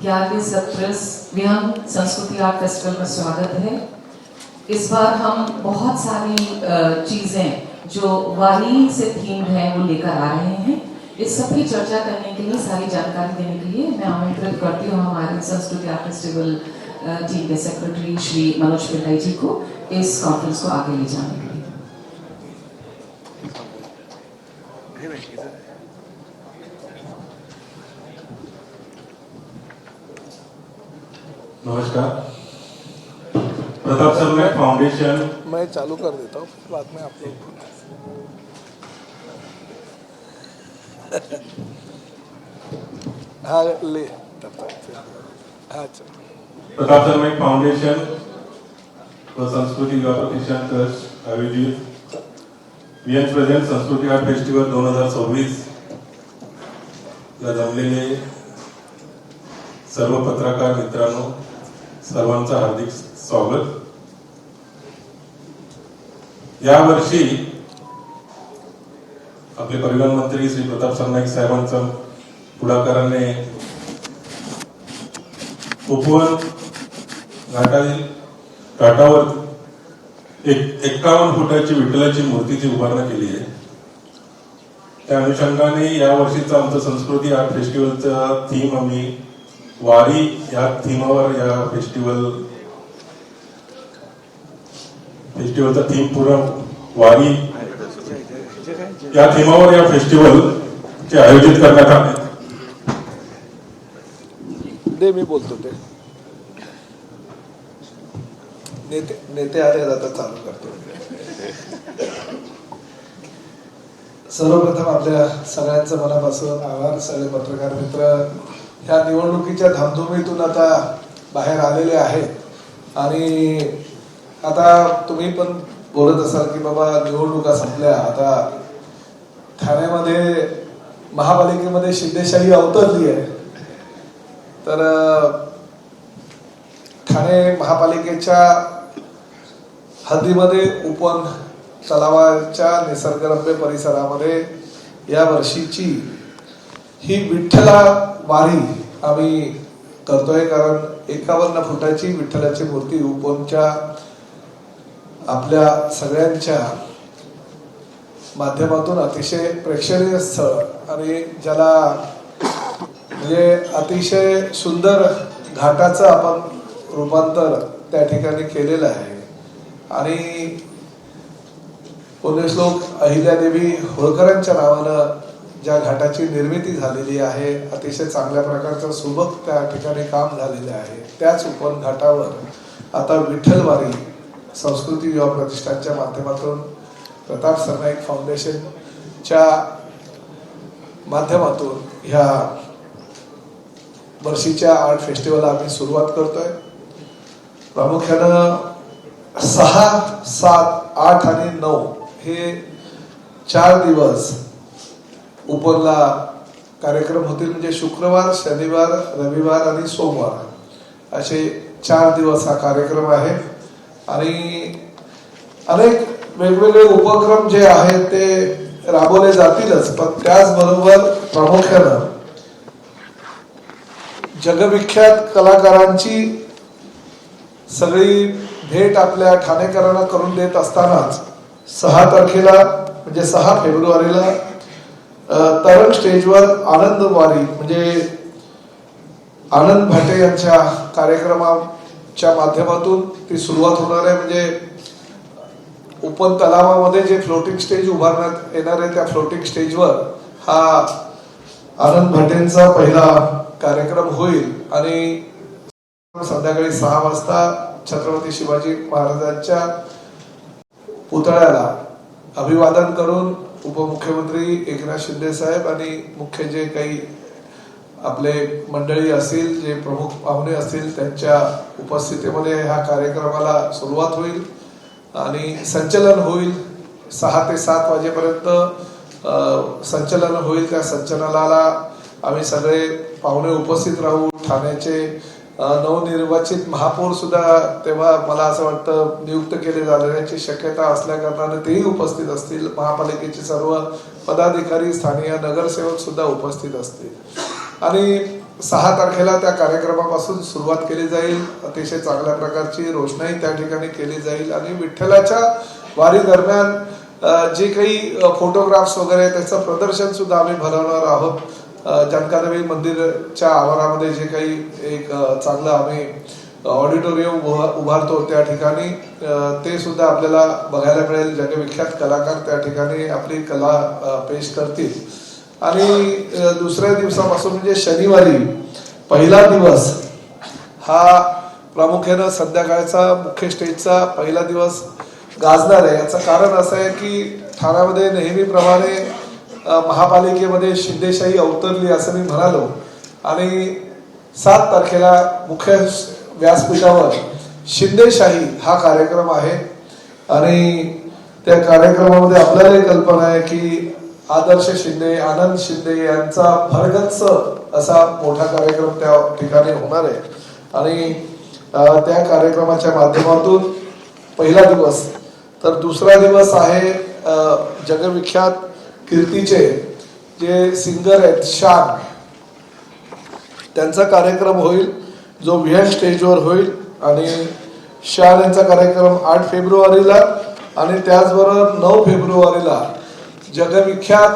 11वें सत्रहवें संस्कृति art festival में स्वागत है। इस बार हम बहुत सारी चीजें जो वारी से थीम्ड है वो लेकर आ रहे हैं। इस सब की चर्चा करने के लिए, सारी जानकारी देने के लिए मैं आमंत्रित करती हूँ हमारे संस्कृति आर्ट फेस्टिवल टीम के सेक्रेटरी श्री मनोज पिल्लाई जी को इस कॉन्फ्रेंस को आगे ले जाने के लिए। नमस्कार। प्रताप सरनाईक फाउंडेशन। मैं चालू कर देता हूँ, बाद में आप लोग हाँ ले हाँ चलो। प्रताप सरनाईक फाउंडेशन व संस्कृती युवा प्रतिष्ठान ट्रस्ट आयोजित वियन प्रेझेंट संस्कृती आर्ट फेस्टिवल 2026 ला जमलेले सर्व पत्रकार मित्रांनो, सर्वांचं हार्दिक स्वागत। या वर्षी आपले परिवहन मंत्री श्री प्रताप सरनाईक साहेबांच्या पुढाकाराने उपवन घाटावर 51 फुटाची विठ्ठलाची मूर्तीची उभारणी केली आहे। त्या अनुषंगाने या वर्षीचा आमचा संस्कृती आर्ट फेस्टिवलचा थीम आम्ही वारी या थीमावर या फेस्टिवलचा थीम पूरा वारी या थीमावर या फेस्टिवल चे आयोजित करण्यात आले। दे मी बोलतो ते नेते आले जातात चालू करतो। सर्वप्रथम आपल्या सगळ्यांचं मनापासून आभार। सगळे पत्रकार मित्र ह्या निवडणुकीच्या धामधुमीतून आता बाहेर आलेले आहेत आणि आता तुम्ही पण बोलत असाल की बाबा निवडणुका संपल्या, आता ठाण्यामध्ये महापालिकेमध्ये शिंदेशाही अवतरली आहे। तर ठाणे महापालिकेच्या हद्दीमध्ये उपवन तलावाच्या निसर्गरम्य परिसरामध्ये या वर्षीची ही विठ्ठला वारी आम्ही करतोय, कारण 51 फुटाची विठ्ठलाची मूर्ती उपवनच्या आपल्या सगळ्यांच्या माध्यमातून अतिशय प्रेक्षणीय स्थळ आणि ज्याला म्हणजे अतिशय सुंदर घाटाचं आपण रूपांतर त्या ठिकाणी केलेलं आहे। आणि पुण्यश्लोक अहिल्यादेवी होळकरांच्या नावानं ज्या घाटाची निर्मिती झालेली आहे, अतिशय चांगल्या प्रकारचं सुबक त्या ठिकाणी काम झालेलं आहे। त्याच उपवन घाटावर आता विठ्ठलवारी संस्कृती युवा प्रतिष्ठानच्या माध्यमातून प्रताप सरनाईक फाउंडेशनच्या माध्यमातून ह्या वर्षीच्या आर्ट फेस्टिवलला आम्ही सुरुवात करतोय। प्रामुख्यानं 6, 7, 8 आणि 9 हे 4 दिवस उपवनला कार्यक्रम होतील। म्हणजे शुक्रवार, शनिवार, रविवार आणि सोमवार असे 4 दिवस हा कार्यक्रम आहे। आणि अनेक वेगवेगळे उपक्रम जे आहेत ते राबवले जातीलच, पण त्याचबरोबर प्रामुख्यानं जगविख्यात कलाकारांची सगळी भेट आपल्या ठाणेकरांना करून देत असतानाच 6 तारखेला म्हणजे 6 फेब्रुवारीला तरण स्टेजवर आनंद वारी म्हणजे आनंद भाटे यांच्या कार्यक्रमाच्या माध्यमातून ती सुरुवात होणार आहे। म्हणजे उपवन तलावामध्ये जे फ्लोटिंग स्टेज उभारण्यात येणार आहे त्या फ्लोटिंग स्टेजवर हा आनंद भाटेंचा पहिला कार्यक्रम होईल आणि संध्याकाळी 6 वाजता छत्रपती शिवाजी महाराजांच्या पुतळ्याला अभिवादन करून उपमुख्यमंत्री एकनाथ शिंदे साहेब आणि मुख्य जे काही आपले मंडळी असतील, जे प्रमुख पाहुणे असतील, त्यांच्या उपस्थितीमध्ये ह्या कार्यक्रमाला सुरुवात होईल आणि संचलन होईल। 6 ते 7 वाजेपर्यंत संचलन होईल। त्या संचलनाला आम्ही सगळे पाहुणे उपस्थित राहू। ठाण्याचे नवनिर्वाचित महापौर सुद्धा तेव्हा मला असं वाटतं नियुक्त केले जाण्याची शक्यता असल्या कारणाने तेही उपस्थित असतील। महापालिकेचे सर्व पदाधिकारी, स्थानिक नगरसेवक सुद्धा उपस्थित असतील आणि 6 तारखेला त्या कार्यक्रमापासून सुरुवात केली जाईल. अतिशय चांगल्या प्रकारची रोषणाई त्या ठिकाणी केली जाईल आणि विठ्ठलाच्या वारी दरम्यान जे काही फोटोग्राफ्स वगैरे त्याचं प्रदर्शन सुद्धा आम्ही भरवणार आहोत. जानकादेवी मंदिरच्या आवारामध्ये जे काही एक चांगलं आम्ही ऑडिटोरियम उभारतो त्या ठिकाणी ते सुद्धा आपल्याला बघायला मिळेल. जगविख्यात कलाकार त्या ठिकाणी आपली कला पेश करतील. आणि दुसऱ्या दिवसापासून म्हणजे शनिवारी पहिला दिवस हा प्रामुख्यानं संध्याकाळचा मुख्य स्टेजचा पहिला दिवस गाजणार आहे. याचं कारण असं आहे की ठाण्यामध्ये नेहमीप्रमाणे महापालिकेमध्ये शिंदेशाही अवतरली असं मी म्हणालो आणि 7 तारखेला मुख्य व्यासपीठावर शिंदेशाही हा कार्यक्रम आहे. आणि त्या कार्यक्रमामध्ये आपल्याला कल्पना आहे की आदर्श शिंदे, आनंद शिंदे यांचा भरगच्च असा मोठा कार्यक्रम त्या ठिकाणी होणार आहे. आणि त्या कार्यक्रमाच्या माध्यमातून पहिला दिवस तर दुसरा दिवस आहे जगविख्यात कीर्तीचे जे सिंगर आहेत शान, त्यांचा कार्यक्रम होईल जो व्हीएन स्टेजवर होईल. आणि शान यांचा कार्यक्रम 8 फेब्रुवारीला आणि त्याचबरोबर 9 फेब्रुवारीला जगविख्यात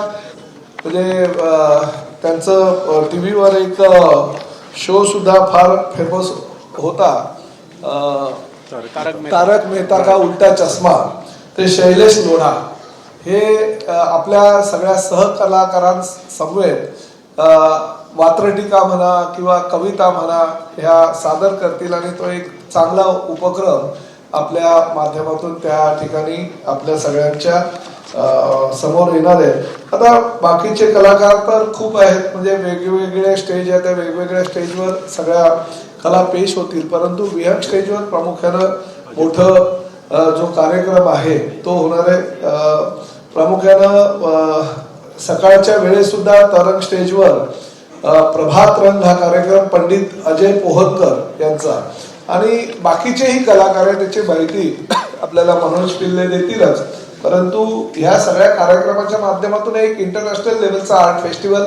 म्हणजे त्यांचं टीव्हीवर एक शो सुद्धा फार फेमस होता, तारक मेहता का उल्टा चष्मा. ते शैलेश लोढा हे आपल्या सगळ्या सहकलाकारांसमवेत वात्रटिका म्हणा किंवा कविता म्हणा ह्या सादर करतील आणि तो एक चांगला उपक्रम आपल्या माध्यमातून त्या ठिकाणी आपल्या सगळ्यांच्या समोर येणार आहे. आता बाकीचे कलाकार तर खूप आहेत, म्हणजे वेगवेगळे स्टेज आहेत, त्या वेगवेगळ्या स्टेजवर सगळ्या कला पेश होतील. परंतु व्हीएम स्टेजवर प्रामुख्यानं मोठं जो कार्यक्रम आहे तो होणार आहे. प्रामुख्यानं सकाळच्या वेळेस सुद्धा तरंग स्टेजवर प्रभात रंग हा कार्यक्रम पंडित अजय पोहनकर यांचा आणि बाकीचेही कलाकार आहेत त्याची माहिती आपल्याला मनोज पिल्ले देतीलच. परंतु ह्या सगळ्या कार्यक्रमाच्या माध्यमातून एक इंटरनॅशनल लेवलचा आर्ट फेस्टिवल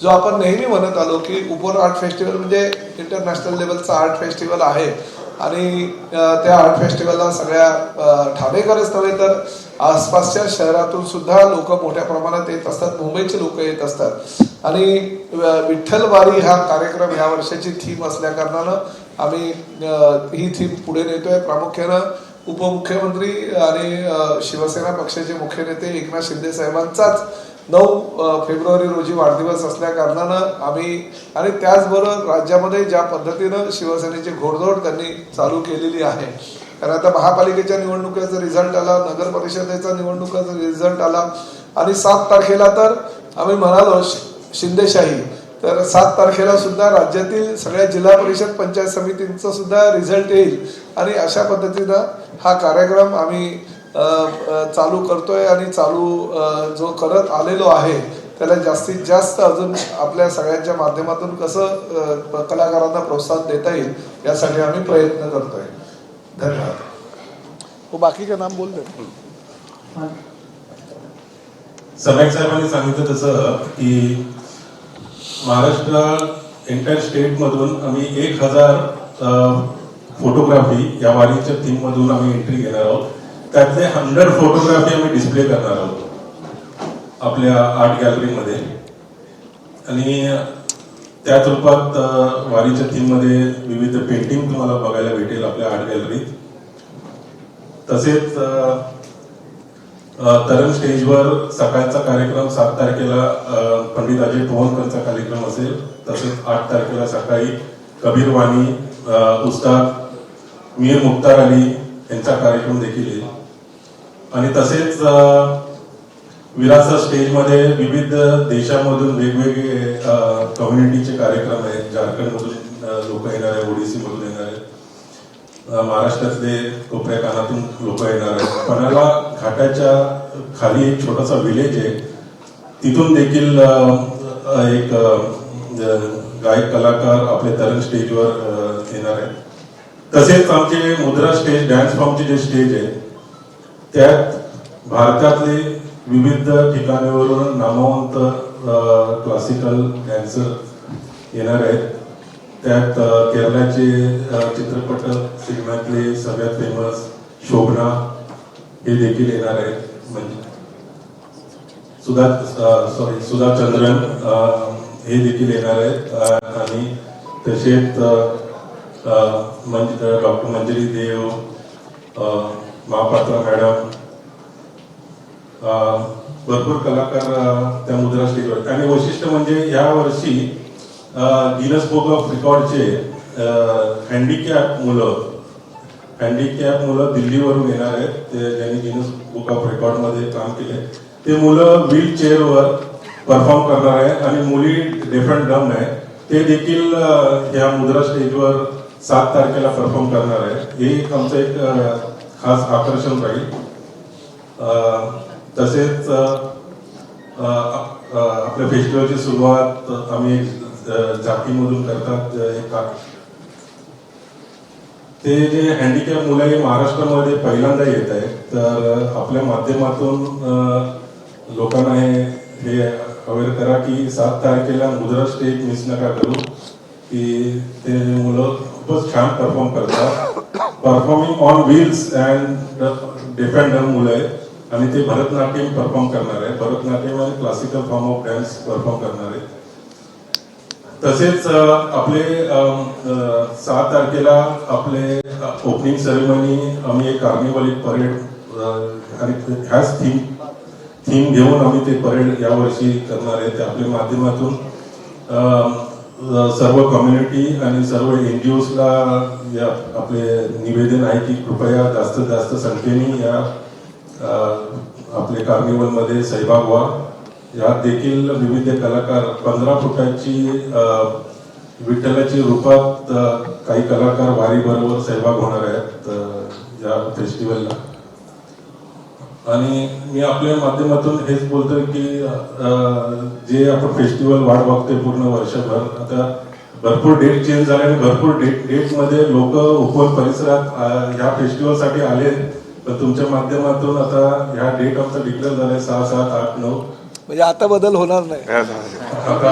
जो आपण नेहमी म्हणत आलो की उपोर आर्ट फेस्टिवल म्हणजे इंटरनॅशनल लेवलचा आर्ट फेस्टिवल आहे. आणि त्या आर्ट फेस्टिवलला सगळ्या ठाणेकरच नव्हे तर आसपासच्या शहरातून सुद्धा लोक मोठ्या प्रमाणात येत असतात, मुंबईचे लोक येत असतात. आणि विठ्ठल वारी हा कार्यक्रम ह्या वर्षाची थीम असल्या कारणानं आम्ही ही थीम पुढे नेतोय. प्रामुख्यानं उपमुख्यमंत्री आणि शिवसेना पक्षाचे मुख्य नेते एकनाथ शिंदे साहेबांचाच 9 फेब्रुवारी रोजी वाढदिवस असल्या कारणानं आम्ही आणि त्याचबरोबर राज्यामध्ये ज्या पद्धतीनं शिवसेनेची घोडदौड त्यांनी चालू केलेली आहे. कारण आता महापालिकेच्या निवडणुकीचा रिझल्ट आला, नगर परिषदेचा निवडणुकीचा रिझल्ट आला आणि 7 तारखेला तर आम्ही म्हणालो शिंदेशाही, तर 7 तारखेला सुद्धा राज्यातील सगळ्या जिल्हा परिषद पंचायत समितींचा सुद्धा रिझल्ट येईल. आणि अशा पद्धतीनं हा कार्यक्रम आम्ही चालू करतोय आणि चालू जो करत आलेलो आहे त्याला जास्तीत जास्त अजून आपल्या सगळ्यांच्या माध्यमातून कसं कलाकारांना प्रोत्साहन देता येईल यासाठी आम्ही प्रयत्न करतोय. धन्यवाद. हो बाकीचे नाम बोल दे. सम्यक साहेबांनी सांगितलं तसं की महाराष्ट्र एंटायर स्टेट मधून आम्ही 1000 फोटोग्राफी या वारीच्या थीम मधून आम्ही एंट्री घेणार आहोत. त्यातले 100 फोटोग्राफी आम्ही डिस्प्ले करणार आहोत आपल्या आर्ट गॅलरीमध्ये. आणि त्याच रूपात वारीच्या थीम मध्ये विविध पेंटिंग तुम्हाला बघायला भेटेल आपल्या आर्ट गॅलरीत. तसेच तरंग स्टेजवर सकाळचा कार्यक्रम 7 तारखेला पंडित अजय पोहनकरचा कार्यक्रम असेल. तसेच 8 तारखेला सकाळी कबीर वाणी उस्ताद मीर मुख्तार अली यांचा कार्यक्रम देखील येईल. आणि तसेच विरासत स्टेजमध्ये विविध देशांमधून वेगवेगळे कम्युनिटीचे कार्यक्रम आहेत. झारखंडमधून लोक येणार आहे, ओडिसी मधून येणार आहे, महाराष्ट्रातले कोपऱ्या कानातून लोक येणार आहेत. पन्हाळा घाटाच्या खाली एक छोटासा विलेज आहे, तिथून देखील एक गायक कलाकार आपले तरंग स्टेजवर येणार आहे. तसेच आमचे मुद्रा स्टेज डान्स फॉर्मचे जे स्टेज आहे त्यात भारतातले विविध ठिकाणावरून नामवंत क्लासिकल डॅन्सर येणार आहेत. त्यात केरळाचे चित्रपट सिनेमातले सगळ्यात फेमस शोभना हे देखील येणार आहेत. म्हणजे सुधा चंद्रन हे देखील येणार आहेत. आणि तसेच डॉक्टर मंजरी देव, महापात्रा मॅडम, भरपूर कलाकार त्या मुद्रा स्टेजवर. आणि वैशिष्ट्य म्हणजे या वर्षी गिनस बुक ऑफ रेकॉर्डचे हँडिकॅप मुलं दिल्लीवरून येणार आहेत. ते ज्यांनी गिनस बुक ऑफ रेकॉर्ड मध्ये काम केले ते मुलं व्हील चेअरवर परफॉर्म करणार आहे आणि मुली डेफ अँड डम आहे ते देखील या मुद्रा स्टेजवर 7 तारखेला परफॉर्म करणार आहे. हे एक आमचं एक खास आकर्षण राहील. तसेच आपल्या फेस्टिवलची सुरुवात आम्ही झाकीमधून करतात. ते जे हँडिकॅप मुलं हे महाराष्ट्रामध्ये पहिल्यांदा येत आहेत. तर आपल्या माध्यमातून लोकांना हे अवेअर करा की 7 तारखेला मुद्रा स्टेज मिस नका करू. की ते मुलं खूपच छान परफॉर्म करतात. परफॉर्मिंग ऑन व्हील्स अँड डेफ अँड डम मुलं आहेत आणि ते भरतनाट्यम परफॉर्म करणार आहे. भरतनाट्यम आणि classical form of dance perform करणार आहे. तसेच आपले 6 तारखेला आपले ओपनिंग सेरेमनी आम्ही एक कार्निवल एक परेड आणि ह्याच थीम घेऊन आम्ही ते परेड यावर्षी करणार आहे. ते आपल्या माध्यमातून सर्व कम्युनिटी आणि सर्व NGOsला आपले निवेदन आहे की कृपया जास्तीत जास्त संख्येने या आपले कार्निवल मध्ये सहभाग व्हा. यात देखील विविध कलाकार 15 फुटाची विठ्ठलाची रूपात काही कलाकार वारी बरोबर सहभाग होणार आहेत या फेस्टिवलला. आणि मी आपल्या माध्यमातून हेच बोलतोय की जे आपण फेस्टिवल वाट बघतोय पूर्ण वर्षभर. आता भरपूर डेट चेंज झाले आणि भरपूर डेट मध्ये लोक उपवन परिसरात ह्या फेस्टिवलसाठी आले. तर तुमच्या माध्यमातून आता ह्या डेट आमचा डिक्लेअर झालाय 6, 7, 8, 9. म्हणजे आता बदल होणार नाही. आता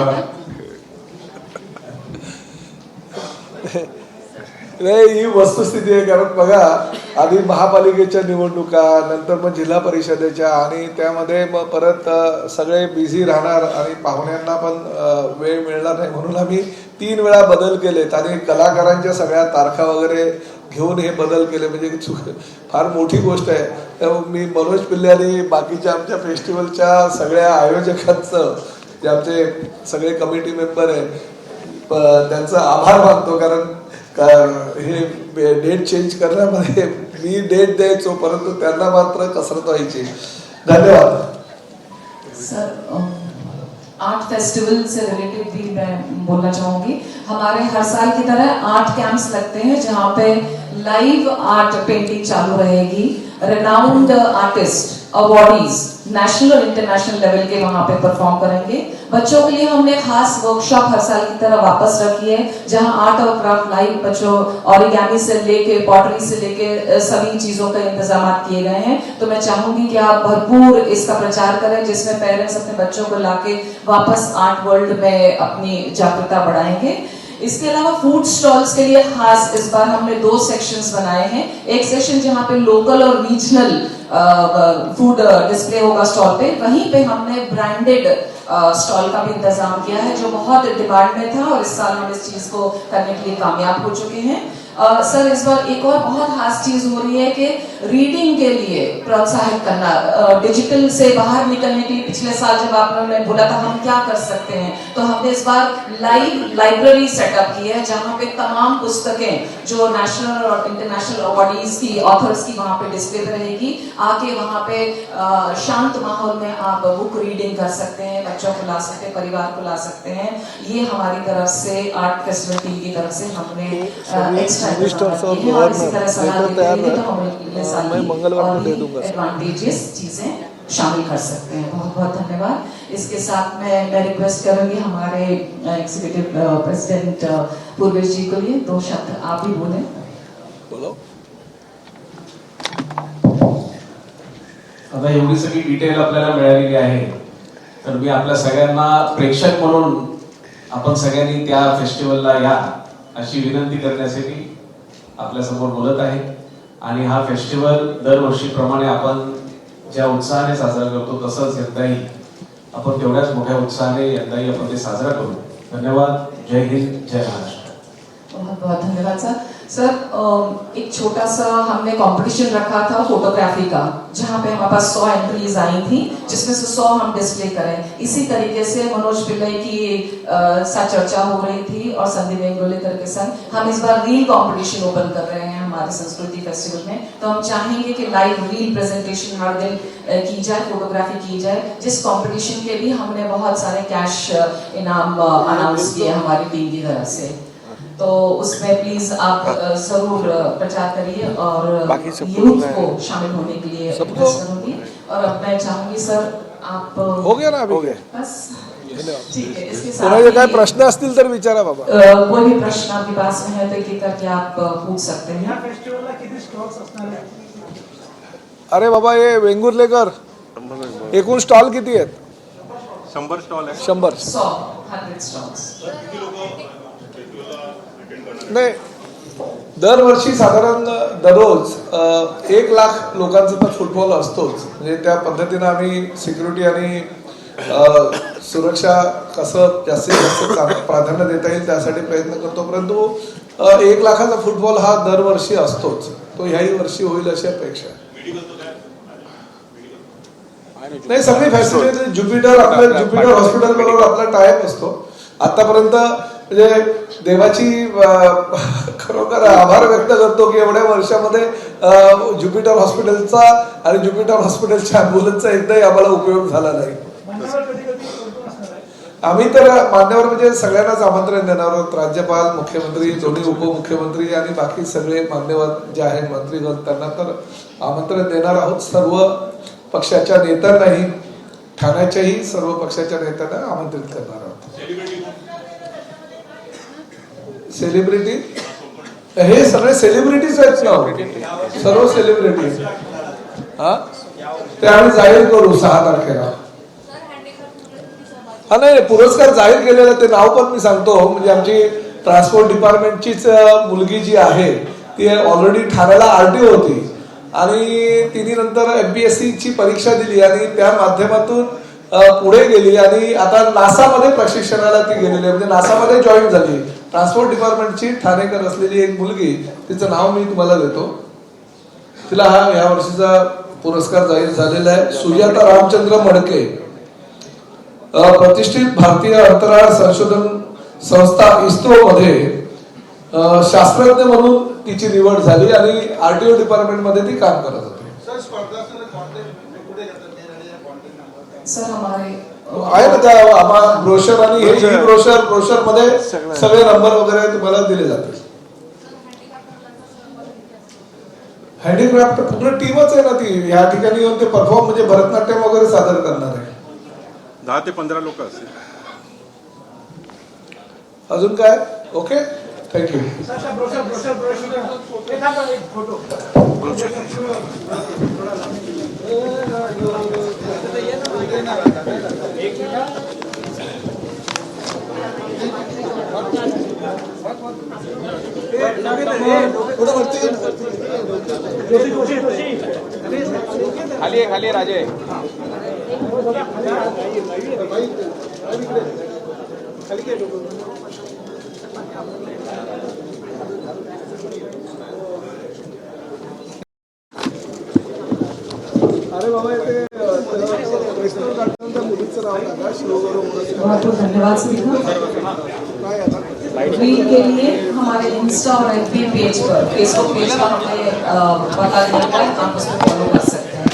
नाही, ही वस्तुस्थिती आहे. कारण बघा, आधी महापालिकेच्या निवडणुका, नंतर मग जिल्हा परिषदेच्या, आणि त्यामध्ये मग परत सगळे बिझी राहणार आणि पाहुण्यांना पण वेळ मिळणार नाही. म्हणून आम्ही 3 वेळा बदल केलेत आणि कलाकारांच्या सगळ्या तारखा वगैरे घेऊन हे बदल केले. म्हणजे फार मोठी गोष्ट आहे. त्यामुळे मी मनोज पिल्ले आणि बाकीच्या आमच्या फेस्टिवलच्या सगळ्या आयोजकांचं, जे आमचे सगळे कमिटी मेंबर आहे, त्यांचा आभार मानतो. कारण हे डेट चेंज करण्यामध्ये मी डेट द्यायचो, परंतु त्यांना मात्र कसरत व्हायची. धन्यवाद सर. आर्ट फेस्टिवल से रिलेटेड भी मैं बोलना चाहूंगी. हमारे हर साल की तरह 8 कैंप्स लगते हैं जहां पे लाइव आर्ट पेंटिंग चालू रहेगी. रेनाउंड आर्टिस्ट, अवार्डीज, नेशनल और इंटरनेशनल लेवल के वहां पे परफॉर्म करेंगे. बच्चों के लिए हमने खास वर्कशॉप हर साल की तरह वापस रखी है जहां आर्ट और क्राफ्ट लाइव बच्चों ऑरिगेमी से लेके पॉटरी से लेके सभी चीजों का इंतजाम किए गए हैं. तो मैं चाहूंगी कि आप भरपूर इसका प्रचार करें जिसमें पेरेंट्स अपने बच्चों को लाके वापस आर्ट वर्ल्ड में अपनी जागरूकता बढ़ाएंगे. इसके अलावा फूड स्टॉल्स के लिए खास इस बार हमने 2 सेक्शंस बनाए हैं. एक सेक्शन जहां पे लोकल और रीजनल फूड डिस्प्ले होगा स्टॉल पे, वहीं पे हमने ब्रांडेड स्टॉल का भी इंतजाम किया है जो बहुत डिमांड में था और इस साल हम इस चीज को करने के लिए कामयाब हो चुके हैं. सर, इस बार एक और बहुत खास चीज हो रही है कि रीडिंग के लिए प्रोत्साहित करना. डिजिटल से बाहर निकलने के लिए पिछले साल जब आपने बोला था हम क्या कर सकते हैं, तो हमने इस बार लाइव लाइब्रेरी सेटअप की है जहां पे तमाम पुस्तकें जो नेशनल और इंटरनेशनल अवार्डीज की ऑथर्स की वहां पे डिस्प्ले पे रहेगी. आके वहां पे शांत माहौल में आप बुक रीडिंग कर सकते हैं, बच्चों को ला सकते हैं, परिवार को ला सकते हैं. ये हमारी तरफ से आर्ट फेस्टिवल टीम की तरफ से हमने एक्स्ट्रा मिनिस्टर्स और मैं मंगलवार को दे दूंगा. एडवांटेजेस चीजें शामिल कर सकते हैं. बहुत बहुत धन्यवाद. इसके साथ मैं रिक्वेस्ट करूंगी हमारे एग्जीक्यूटिव प्रेसिडेंट पूर्वेश जी को लिए 2 शब्द आप भी बोलें. बोलो. आता एवढी सगळी डिटेल आपल्याला मिळालेली आहे, तर मी आपल्या सगळ्यांना प्रेक्षक म्हणून आपण सगळ्यांनी त्या फेस्टिवलला या अशी विनंती करण्यासाठी आपल्यासमोर बोलत आहे. आणि हा फेस्टिवल दरवर्षीप्रमाणे आपण ज्या उत्साहाने साजरा करतो तसंच यंदाही आपण तेवढ्याच मोठ्या उत्साहाने यंदाही आपण ते साजरा करू. धन्यवाद. जय हिंद, जय महाराष्ट्र. बहुत बहुत धन्यवाद सर. सर एक छोटा सा हमने कंपटीशन रखा था फोटोग्राफी का, जहाँ पे हमारे पास 100 एंट्रीज आई थी, जिसमें से 100 हम डिस्प्ले करें. इसी तरीके से मनोज पिल्लई की साथ चर्चा हो रही थी और संदीप वेंगुर्लेकर के संग हम इस बार रील कंपटीशन ओपन कर रहे हैं हमारे संस्कृति फेस्टिवल में. तो हम चाहेंगे कि लाइव रील प्रेजेंटेशन हर दिन की जाए, फोटोग्राफी की जाए, जिस कंपटीशन के भी हमने बहुत सारे कैश इनाम अनाउंस किए हमारी टीम की तरफ से. तो उसमें प्लीज आप जरूर प्रचार करिए और यूथ को शामिल होने के लिए रिक्वेस्ट करूंगी. और अब मैं चाहूंगी सर आप हो गया ना अभी? हो गया. बस ठीक है. इसके कोणाचे काय साथ प्रश्न असतील तर विचारा बाबा. कोई भी प्रश्न आपके पास में है तो एक एक करके आप पूछ सकते हैं. अरे बाबा हे वेंगुर्लेकर, एकूण स्टॉल किती आहेत? 100 स्टॉल आहे. 100. 100 स्टॉल्स. नाही, दरवर्षी साधारण दररोज 1 लाख लोकांचा तर फुटबॉल असतोच. म्हणजे त्या पद्धतीनं आम्ही सिक्युरिटी आणि सुरक्षा कसं जास्तीत जास्त प्राधान्य देता येईल त्यासाठी प्रयत्न करतो. परंतु 1 लाखाचा फुटबॉल हा दरवर्षी असतोच. तो ह्याही वर्षी होईल अशी अपेक्षा आहे. नाही, सगळी फॅसिलिटी ज्युपिटर हॉस्पिटल बरोबर आपला टायप असतो. आतापर्यंत म्हणजे देवाची खरोखर आभार व्यक्त करतो की एवढ्या वर्षामध्ये ज्युपिटर हॉस्पिटलचा आणि ज्युपिटर हॉस्पिटलच्या ॲम्ब्युलन्सचा एकदाही आम्हाला उपयोग झाला नाही. आम्ही तर मान्यवर म्हणजे सगळ्यांनाच आमंत्रण देणार आहोत. राज्यपाल, मुख्यमंत्री, दोन्ही उपमुख्यमंत्री आणि बाकी सगळे मान्यवर जे आहेत मंत्रीगण त्यांना तर आमंत्रण देणार आहोत. सर्व पक्षाच्या नेत्यांनाही, ठाण्याच्याही सर्व पक्षाच्या नेत्यांना आमंत्रित करणार आहोत. सेलिब्रिटी हे सगळे सेलिब्रिटीज आहेत ना, सर्व सेलिब्रिटी. हा, ते आम्ही जाहीर करू 6 तारखेला. हा नाही, पुरस्कार जाहीर केलेला ते नाव पण मी सांगतो. म्हणजे आमची ट्रान्सपोर्ट डिपार्टमेंटचीच मुलगी जी आहे ती ऑलरेडी ठाण्याला RTO होती आणि तिने नंतर MPSC ची परीक्षा दिली आणि त्या माध्यमातून पुढे गेली आणि आता नासामध्ये प्रशिक्षणाला ती गेलेली आहे. म्हणजे नासामध्ये जॉईन झाली. ट्रान्सपोर्ट डिपार्टमेंटची ठाणेकर असलेली एक मुलगी, तिचं नाव मी तुम्हाला देतो. तिला हा या वर्षीचा पुरस्कार जाहीर झालेला आहे. सुजाता रामचंद्र मडके, प्रतिष्ठित भारतीय अंतराळ संशोधन संस्था इस्रो मध्ये शास्त्रज्ञ म्हणून तिची निवड झाली आणि RTO डिपार्टमेंट मध्ये ती काम करत होती. सर हमारे आहे ना त्या ब्रोशर आणि हे ब्रोशर मध्ये सगळे नंबर वगैरे तुम्हाला दिले जातील. हँडीक्राफ्ट पूर्ण टीमच आहे ना ती. या ठिकाणी येऊन ते परफॉर्म म्हणजे भरतनाट्यम वगैरे सादर करणार आहे. 10 ते 15 लोक असतील. अजून काय? Okay, thank you. खाली राजे. अरे बाबा मुलीचं नाव टाका. बहुत बहुत धन्यवाद रील के लिए हमारे इंस्टा और FB पेज पर, फेसबुक पेज पर हमने बता दिया है, आप उसको फॉलो कर सकते हैं.